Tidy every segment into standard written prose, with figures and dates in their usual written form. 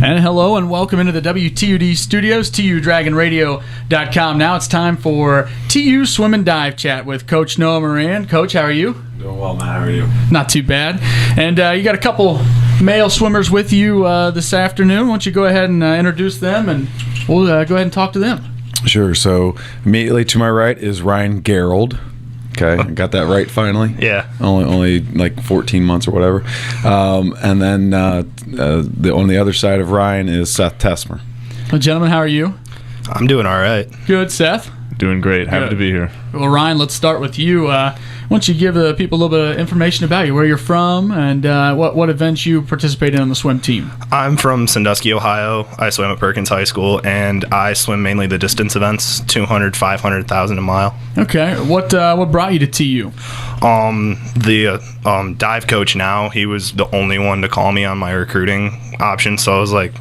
And hello and welcome into the WTUD studios, TUDragonRadio.com. Now it's time for TU Swim and Dive Chat with Coach Noah Moran. Coach, how are you? Doing well, Matt. How are you? Not too bad. And you got a couple male swimmers with you this afternoon. Why don't you go ahead and introduce them, and we'll go ahead and talk to them. Sure. So immediately to my right is Ryan Gerold. Okay, got that right finally. Yeah. Only like 14 months or whatever. And then on the other side of Ryan is Seth Tessmer. Well, gentlemen, how are you? I'm doing all right. Good, Seth? Doing great. Happy to be here. Well, Ryan, let's start with you. Why don't you give the people a little bit of information about you, where you're from, and what events you participate in on the swim team? I'm from Sandusky, Ohio. I swim at Perkins High School, and I swim mainly the distance events, 200, 500, 1,000 a mile. Okay. What brought you to TU? The dive coach now, he was the only one to call me on my recruiting option, so I was like,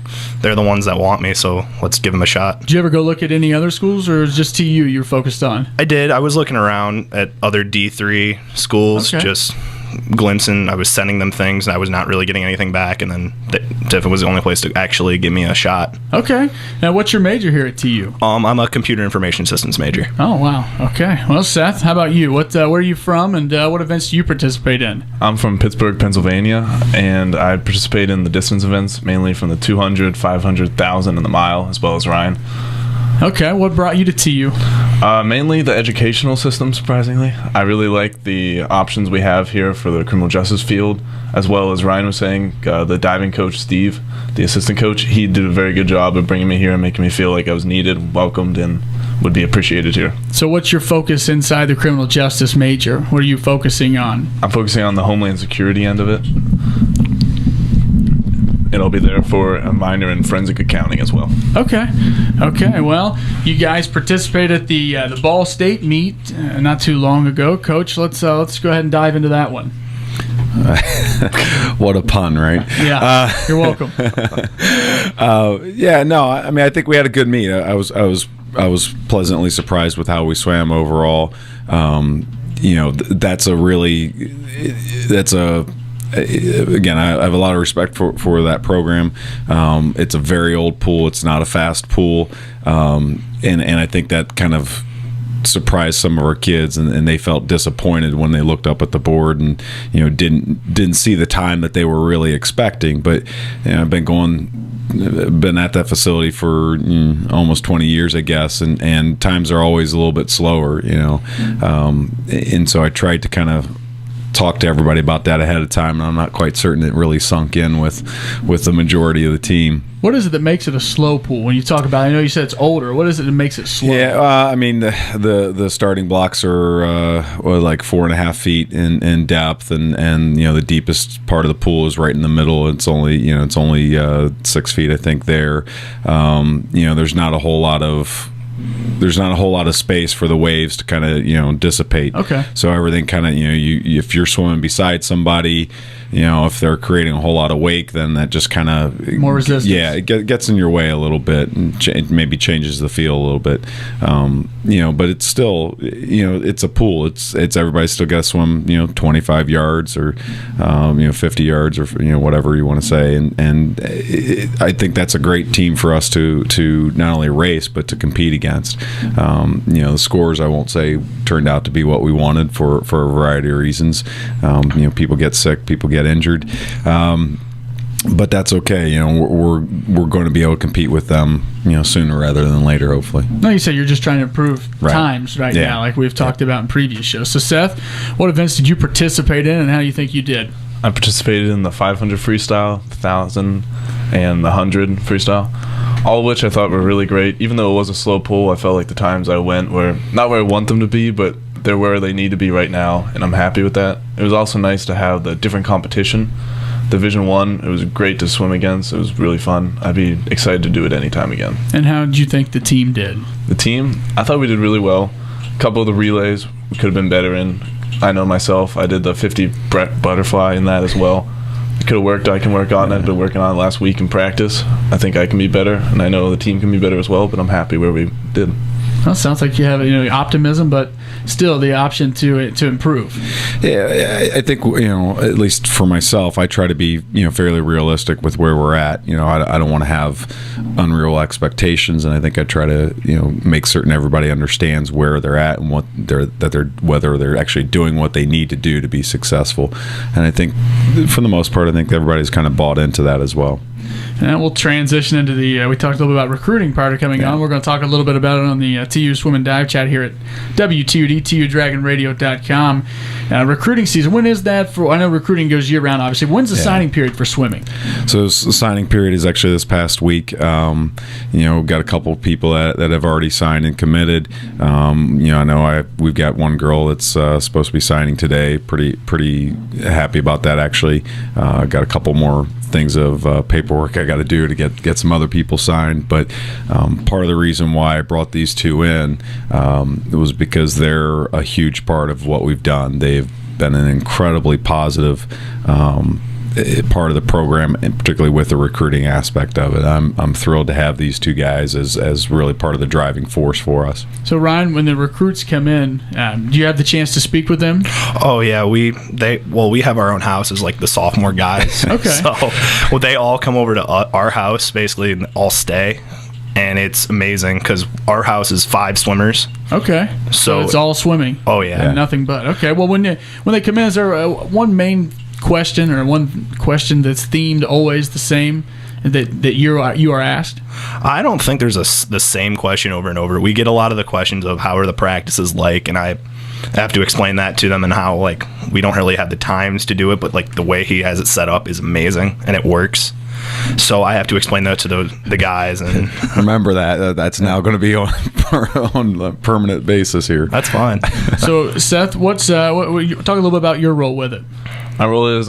they're the ones that want me, so let's give them a shot. Did you ever go look at any other schools, or is just TU you're focused on? I did. I was looking around at other D3 schools, Okay. just glimpsing. I was sending them things, and I was not really getting anything back, and then Tiff was the only place to actually give me a shot. Okay. Now, what's your major here at TU? I'm a computer information systems major. Oh, wow. Okay. Well, Seth, how about you? Where are you from, and what events do you participate in? I'm from Pittsburgh, Pennsylvania, and I participate in the distance events, mainly from the 200, 500, 1,000, and the mile, as well as Ryan. Okay. What brought you to TU? Mainly the educational system, surprisingly. I really like the options we have here for the criminal justice field, as well as Ryan was saying, the diving coach, Steve, the assistant coach, he did a very good job of bringing me here and making me feel like I was needed, welcomed, and would be appreciated here. So what's your focus inside the criminal justice major? What are you focusing on? I'm focusing on the homeland security end of it. And I'll be there for a minor in forensic accounting as well. Okay. Well, you guys participated at the Ball State meet not too long ago. Coach, let's go ahead and dive into that one. What a pun, right? Yeah, you're welcome. I think we had a good meet. I was pleasantly surprised with how we swam overall. Again, I have a lot of respect for that program. It's a very old pool. It's not a fast pool, and I think that kind of surprised some of our kids, and they felt disappointed when they looked up at the board and didn't see the time that they were really expecting. But I've been at that facility for almost 20 years, I guess, and times are always a little bit slower, and so I tried to kind of talk to everybody about that ahead of time, and I'm not quite certain it really sunk in with the majority of the team. What is it that makes it a slow pool? When you talk about it, I know you said it's older. What is it that makes it slow? Yeah, the starting blocks are like 4.5 feet in depth, and the deepest part of the pool is right in the middle. It's only 6 feet, I think. There's not a whole lot of space for the waves to kind of dissipate. Okay. So everything kind of if you're swimming beside somebody, if they're creating a whole lot of wake, then that just kind of more resistance. Yeah, it gets in your way a little bit, and it maybe changes the feel a little bit. But it's still it's a pool. It's everybody still got to swim 25 yards or 50 yards or whatever you want to say, and I think that's a great team for us to not only race but to compete against. The scores, I won't say turned out to be what we wanted for a variety of reasons. People get sick, people get injured, but that's okay. We're going to be able to compete with them sooner rather than later, hopefully. No, you said you're just trying to improve times now, like we've talked about in previous shows. So Seth, what events did you participate in, and how do you think you did? I participated in the 500 freestyle, 1,000, and the 100 freestyle, all of which I thought were really great. Even though it was a slow pool, I felt like the times I went were not where I want them to be, but they're where they need to be right now, and I'm happy with that. It was also nice to have the different competition. Division 1, it was great to swim against. It was really fun. I'd be excited to do it anytime again. And how did you think the team did? The team, I thought we did really well. A couple of the relays we could have been better in. I know myself, I did the 50 butterfly in that as well. It could have worked. I can work on it. I've been working on it last week in practice. I think I can be better, and I know the team can be better as well, but I'm happy where we did. Well, sounds like you have optimism, but still the option to improve. Yeah, I think at least for myself, I try to be fairly realistic with where we're at. I don't want to have unreal expectations, and I think I try to make certain everybody understands where they're at and whether they're actually doing what they need to do to be successful. And I think for the most part, I think everybody's kind of bought into that as well. And we'll transition into we talked a little bit about recruiting prior to coming on. We're going to talk a little bit about it on the TU Swim and Dive Chat here at WTUD, TUDragonRadio.com. Recruiting season, when is that for? I know recruiting goes year-round, obviously. When's the signing period for swimming? So the signing period is actually this past week. Got a couple of people that have already signed and committed. I know we've got one girl that's supposed to be signing today. Pretty happy about that, actually. Got a couple more things of paperwork I got to do to get some other people signed, but part of the reason why I brought these two in was because they're a huge part of what we've done. They've been an incredibly positive part of the program, and particularly with the recruiting aspect of it. I'm thrilled to have these two guys as really part of the driving force for us. So Ryan, when the recruits come in, do you have the chance to speak with them? Oh yeah, we have our own house as like the sophomore guys. Okay. So they all come over to our house basically, and all stay. And it's amazing because our house is 5 swimmers. Okay. So it's all swimming. Oh yeah. And nothing but. Okay. Well, when they come in, is there one main question or one question that's themed always the same that you are asked? I don't think there's the same question over and over. We get a lot of the questions of how are the practices like, and I have to explain that to them, and how like we don't really have the times to do it, but like the way he has it set up is amazing and it works. So I have to explain that to the guys. And remember that's now going to be on a permanent basis here. That's fine. So Seth, talk a little bit about your role with it. My role is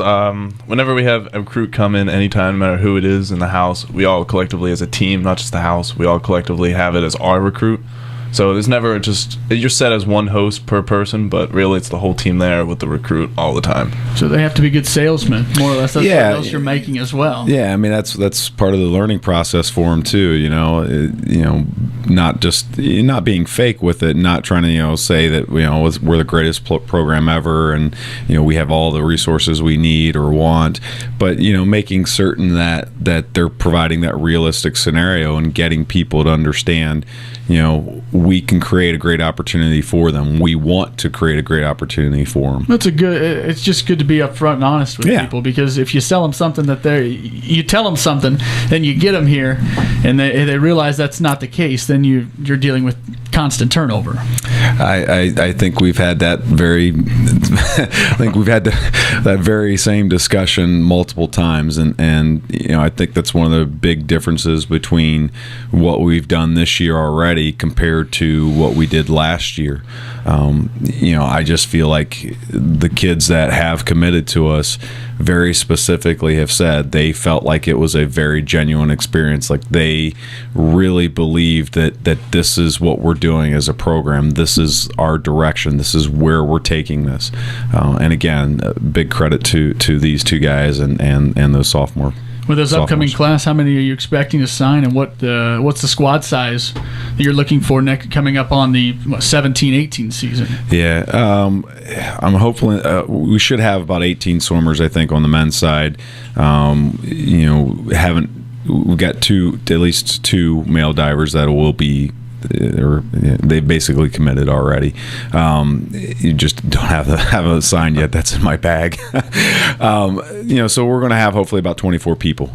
whenever we have a recruit come in anytime, no matter who it is in the house, we all collectively as a team, not just the house, we all collectively have it as our recruit. So there's never you're set as one host per person, but really it's the whole team there with the recruit all the time. So they have to be good salesmen, more or less. That's what else you're making as well. Yeah, I mean that's part of the learning process for them too. Not being fake with it, not trying to say that we're the greatest program ever, and we have all the resources we need or want, but making certain that they're providing that realistic scenario and getting people to understand. We can create a great opportunity for them. We want to create a great opportunity for them. It's just good to be upfront and honest with people, because if you sell them something you tell them something, then you get them here, and they realize that's not the case, then you're dealing with constant turnover. I think we've had that that very same discussion multiple times, and I think that's one of the big differences between what we've done this year already compared to what we did last year. I just feel like the kids that have committed to us very specifically have said they felt like it was a very genuine experience. Like they really believed that this is what we're doing as a program. This is our direction. This is where we're taking this. And again, big credit to these two guys and those sophomore. With those upcoming class, how many are you expecting to sign, and what's the squad size that you're looking for coming up on the 17-18 season? Yeah, I'm hopeful we should have about 18 swimmers, I think, on the men's side. We've got at least two male divers that will be. They've basically committed already. You just don't have a sign yet. That's in my bag. So we're going to have hopefully about 24 people,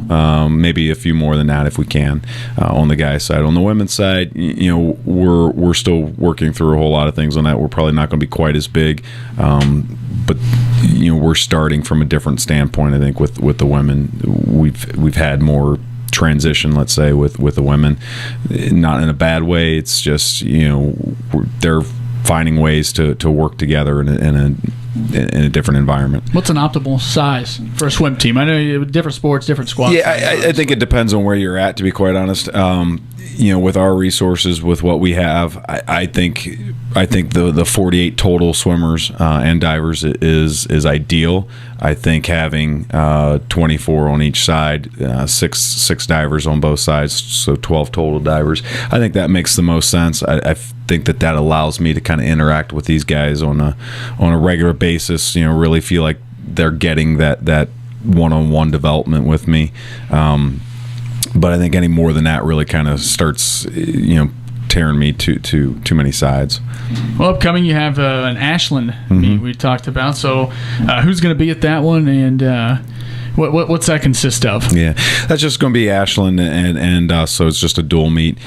maybe a few more than that if we can, on the guys' side. On the women's side, we're still working through a whole lot of things on that. We're probably not going to be quite as big, but we're starting from a different standpoint. I think with the women, we've had more transition, let's say, with the women, not in a bad way. It's just they're finding ways to work together in a different environment. What's an optimal size for a swim team? I know different sports, different squads. Yeah, I think it depends on where you're at, to be quite honest. with our resources, with what we have, I think the 48 total swimmers and divers is ideal. I think having 24 on each side, six divers on both sides, so 12 total divers. I think that makes the most sense. I think that allows me to kind of interact with these guys on a regular basis. Really feel like they're getting that one-on-one development with me. But I think any more than that really kind of starts, tearing me to too many sides. Well, upcoming you have an Ashland meet we talked about. So who's going to be at that one, and what's that consist of? Yeah, that's just going to be Ashland, and so it's just a dual meet.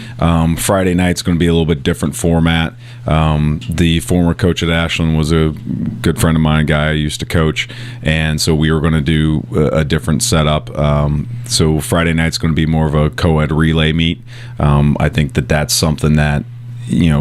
Friday night's going to be a little bit different format. The former coach at Ashland was a good friend of mine, a guy I used to coach, and so we were going to do a different setup. So Friday night's going to be more of a co-ed relay meet. I think that's something that,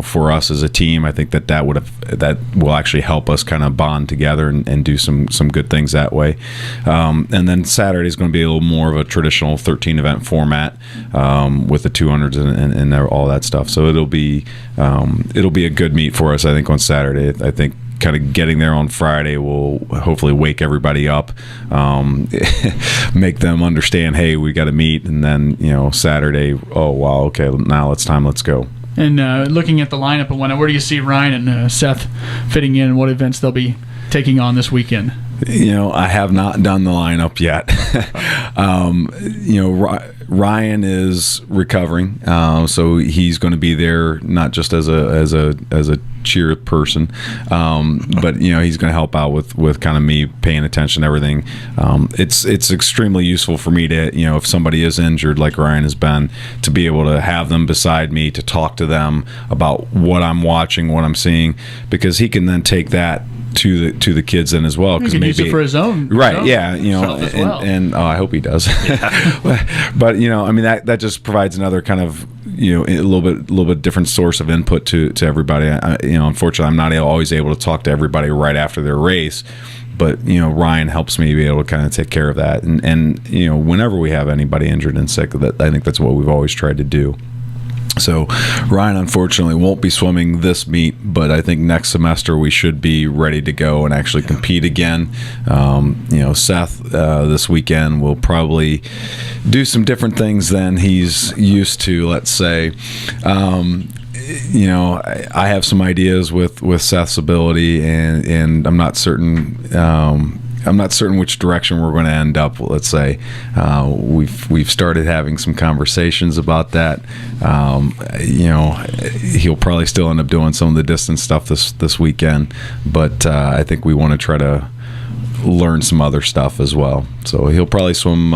for us as a team, I think that will actually help us kind of bond together and do some good things that way. And then Saturday is going to be a little more of a traditional 13 event format with the 200s and all that stuff. So it'll be a good meet for us, I think, on Saturday. I think kind of getting there on Friday will hopefully wake everybody up, make them understand, hey, we got to meet, and then Saturday, oh wow, okay, now let's go. And looking at the lineup and whatnot, where do you see Ryan and Seth fitting in, and what events they'll be taking on this weekend? I have not done the lineup yet. Ryan is recovering, so he's going to be there not just as a cheer person, but he's going to help out with kind of me paying attention to everything. It's extremely useful for me to if somebody is injured like Ryan has been, to be able to have them beside me to talk to them about what I'm watching, what I'm seeing, because he can then take that to the kids then as well. He can use it for his own, right? Yeah, and I hope he does. Yeah. But that just provides another kind of a little bit different source of input to everybody. Unfortunately, I'm not always able to talk to everybody right after their race. But Ryan helps me be able to kind of take care of that, and whenever we have anybody injured and sick, I think that's what we've always tried to do. So Ryan unfortunately won't be swimming this meet, but I think next semester we should be ready to go and actually compete again. Seth this weekend will probably do some different things than he's used to, let's say. I have some ideas with Seth's ability, and I'm not certain. I'm not certain which direction we're going to end up. Let's say we've started having some conversations about that. He'll probably still end up doing some of the distance stuff this weekend, but I think we want to try to learn some other stuff as well. So he'll probably swim.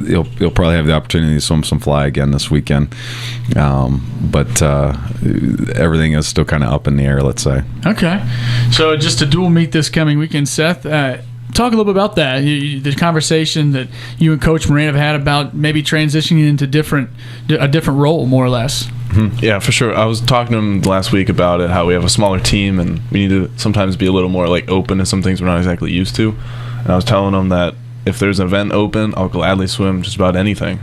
He'll probably have the opportunity to swim some fly again this weekend. But everything is still kind of up in the air, let's say. Okay, so just a dual meet this coming weekend, Seth. Talk a little bit about that. The conversation that you and Coach Moran have had about maybe transitioning into a different role, more or less. Mm-hmm. Yeah, for sure. I was talking to him last week about it, how we have a smaller team and we need to sometimes be a little more open to some things we're not exactly used to. And I was telling him that if there's an event open, I'll gladly swim just about anything.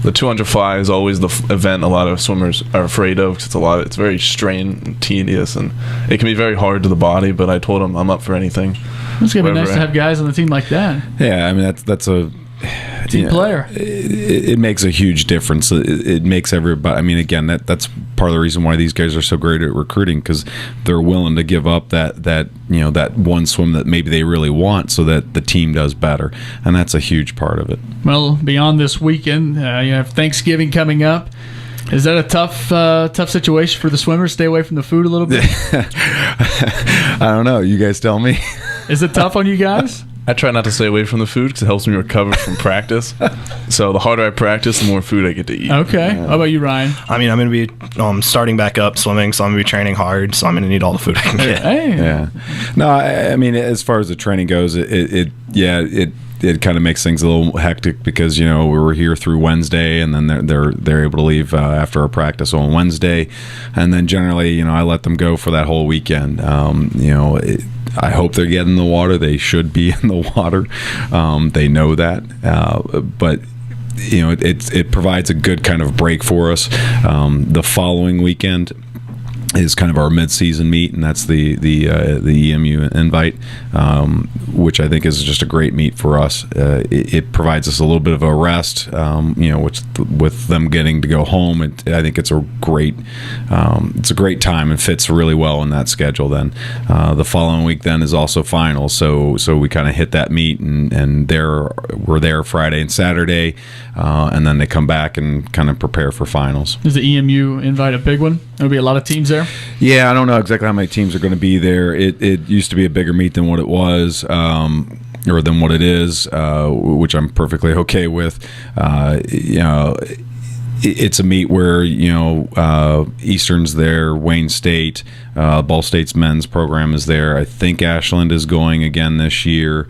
The 200 fly is always the event a lot of swimmers are afraid of because it's very strained and tedious, and it can be very hard to the body. But I told him I'm up for anything. It's gonna be nice to have guys on the team like that. Yeah, I mean that's a team player. It makes a huge difference. It makes everybody. I mean, again, that's part of the reason why these guys are so great at recruiting, because they're willing to give up that one swim that maybe they really want, so that the team does better, and that's a huge part of it. Well, beyond this weekend, you have Thanksgiving coming up. Is that a tough situation for the swimmers? Stay away from the food a little bit. I don't know. You guys tell me. Is it tough on you guys? I try not to stay away from the food because it helps me recover from practice. So the harder I practice, the more food I get to eat. Okay. How about you, Ryan? I mean, I'm going to be starting back up swimming, so I'm going to be training hard, so I'm going to need all the food I can get. Hey. Yeah. No, I mean, as far as the training goes, it kind of makes things a little hectic because we were here through Wednesday, and then they're able to leave after our practice on Wednesday, and then generally I let them go for that whole weekend. I hope they're getting in the water. They should be in the water. They know that, but it provides a good kind of break for us. The following weekend is kind of our mid-season meet, and that's the EMU invite, which I think is just a great meet for us. It provides us a little bit of a rest, with them getting to go home. I think it's a great time and fits really well in that schedule. Then the following week then is also finals, so we kind of hit that meet, and we're there Friday and Saturday, and then they come back and kind of prepare for finals. Is the EMU invite a big one? There'll be a lot of teams there. Yeah, I don't know exactly how many teams are going to be there. It used to be a bigger meet than what it was, or than what it is, which I'm perfectly okay with. It's a meet where Eastern's there, Wayne State, Ball State's men's program is there. I think Ashland is going again this year.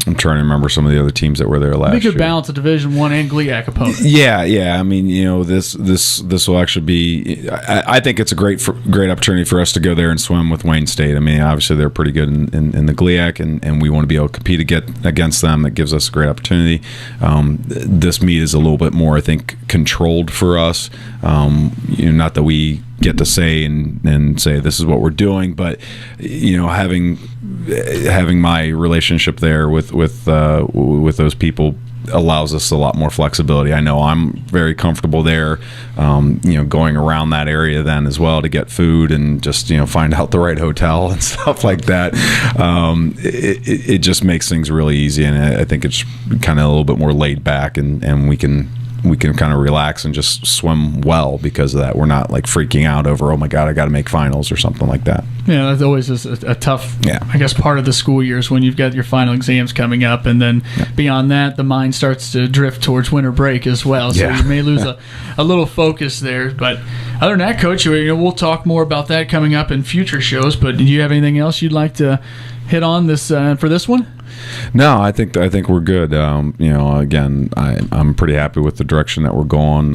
I'm trying to remember some of the other teams that were there last year. We could balance a Division I and GLIAC opponent. Yeah. I mean, this will actually be. I think it's a great opportunity for us to go there and swim with Wayne State. I mean, obviously they're pretty good in the GLIAC, and we want to be able to compete against them. It gives us a great opportunity. This meet is a little bit more, I think, controlled for us. Not that we get to say and say this is what we're doing, but having my relationship there with those people allows us a lot more flexibility. I know I'm very comfortable there, going around that area then as well to get food and just find out the right hotel and stuff like that. It just makes things really easy, and I think it's kind of a little bit more laid back, and we can kind of relax and just swim well because of that. We're not like freaking out over, oh my God, I got to make finals or something like that. Yeah, that's always a tough, I guess, part of the school years when you've got your final exams coming up, and then beyond that, the mind starts to drift towards winter break as well. So you may lose a little focus there. But other than that, Coach, we'll talk more about that coming up in future shows. But do you have anything else you'd like to hit on this for this one? No, I think we're good. Again, I'm pretty happy with the direction that we're going.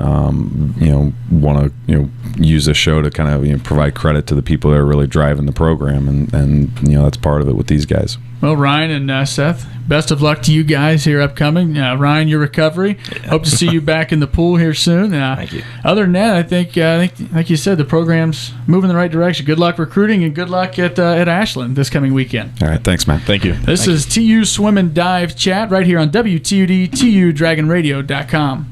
Want to use this show to kind of provide credit to the people that are really driving the program, and that's part of it with these guys. Well, Ryan and Seth, best of luck to you guys here upcoming. Ryan, your recovery. Hope to see you back in the pool here soon. Thank you. Other than that, I think, like you said, the program's moving in the right direction. Good luck recruiting, and good luck at Ashland this coming weekend. All right, thanks, man. Thank you. This is TU Swim and Dive Chat right here on WTUD, TUDragonRadio.com.